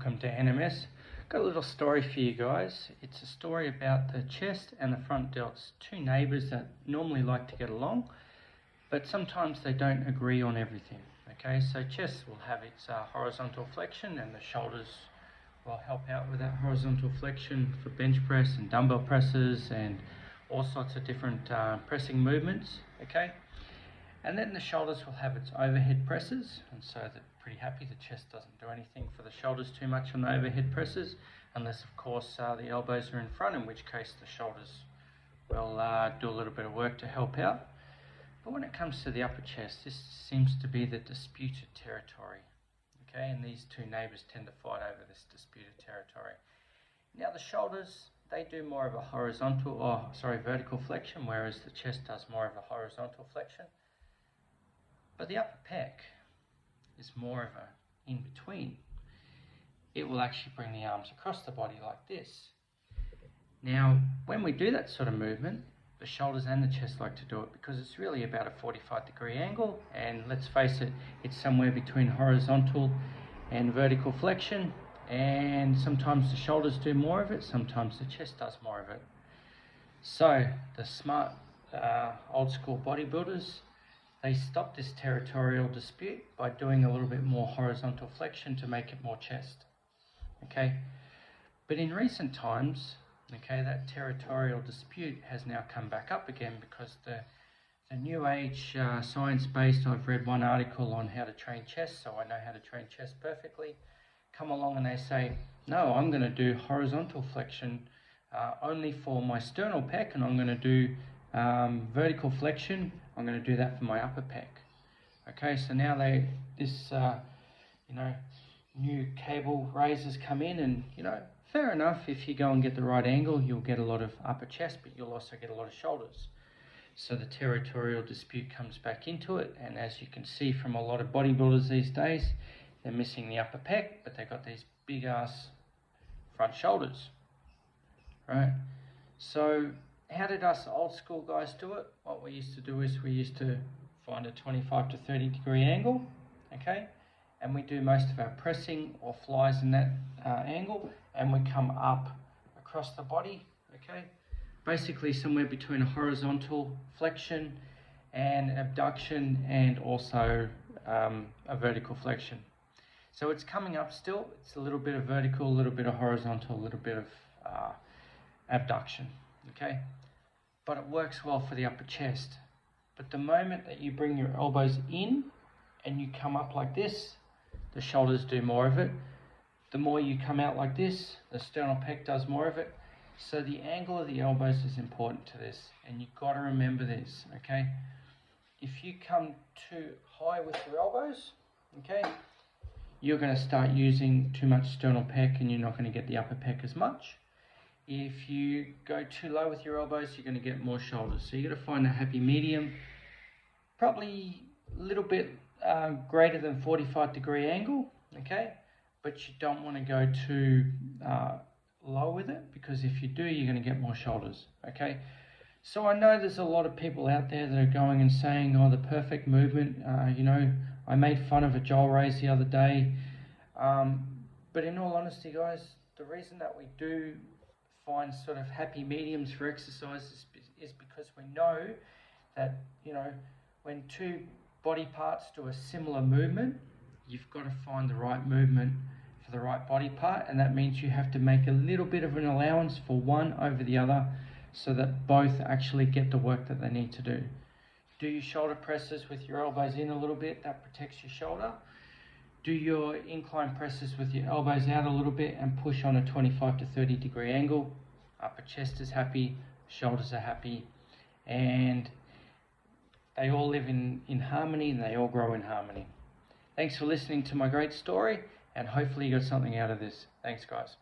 Welcome to NMS. Got a little story for you guys. It's a story about the chest and the front delts, two neighbours that normally like to get along, but sometimes they don't agree on everything. Okay, so chest will have its horizontal flexion, and the shoulders will help out with that horizontal flexion for bench press and dumbbell presses and all sorts of different pressing movements. Okay, and then the shoulders will have its overhead presses, and so they're pretty happy. The chest doesn't do anything for the shoulders too much on the overhead presses, unless of course the elbows are in front, in which case the shoulders will do a little bit of work to help out. But when it comes to the upper chest, this seems to be the disputed territory. Okay, and these two neighbours tend to fight over this disputed territory. Now the shoulders, they do more of a vertical flexion, whereas the chest does more of a horizontal flexion. But the upper pec is more of a in-between. It will actually bring the arms across the body like this. Now, when we do that sort of movement, the shoulders and the chest like to do it because it's really about a 45-degree angle, and let's face it, it's somewhere between horizontal and vertical flexion, and sometimes the shoulders do more of it, sometimes the chest does more of it. So the smart old school bodybuilders, they stop this territorial dispute by doing a little bit more horizontal flexion to make it more chest. Okay, but in recent times, okay, that territorial dispute has now come back up again because the new age science-based, I've read one article on how to train chest, so I know how to train chest perfectly, come along and they say, no, I'm going to do horizontal flexion only for my sternal pec, and I'm going to do vertical flexion, I'm going to do that for my upper pec. Okay, so now new cable raisers come in, and fair enough, if you go and get the right angle, you'll get a lot of upper chest, but you'll also get a lot of shoulders. So the territorial dispute comes back into it, and as you can see from a lot of bodybuilders these days, they're missing the upper pec, but they've got these big ass front shoulders, right? So how did us old school guys do it? What we used to do is we used to find a 25 to 30 degree angle, okay? And we do most of our pressing or flies in that angle, and we come up across the body, okay? Basically somewhere between a horizontal flexion and abduction, and also a vertical flexion. So it's coming up still, it's a little bit of vertical, a little bit of horizontal, a little bit of abduction, okay? But it works well for the upper chest. But the moment that you bring your elbows in and you come up like this, the shoulders do more of it. The more you come out like this, the sternal pec does more of it. So the angle of the elbows is important to this, and you've got to remember this, okay? If you come too high with your elbows, okay, you're going to start using too much sternal pec and you're not going to get the upper pec as much. If you go too low with your elbows, you're going to get more shoulders. So you've got to find a happy medium, probably a little bit greater than 45-degree angle, okay? But you don't want to go too low with it, because if you do, you're going to get more shoulders, okay? So I know there's a lot of people out there that are going and saying, oh, the perfect movement, I made fun of a Joel raise the other day. But in all honesty, guys, the reason that we do find sort of happy mediums for exercises is because we know that, when two body parts do a similar movement, you've got to find the right movement for the right body part, and that means you have to make a little bit of an allowance for one over the other so that both actually get the work that they need to do. Do your shoulder presses with your elbows in a little bit, that protects your shoulder. Do your incline presses with your elbows out a little bit and push on a 25 to 30 degree angle. Upper chest is happy, shoulders are happy, and they all live in harmony, and they all grow in harmony. Thanks for listening to my great story, and hopefully you got something out of this. Thanks, guys.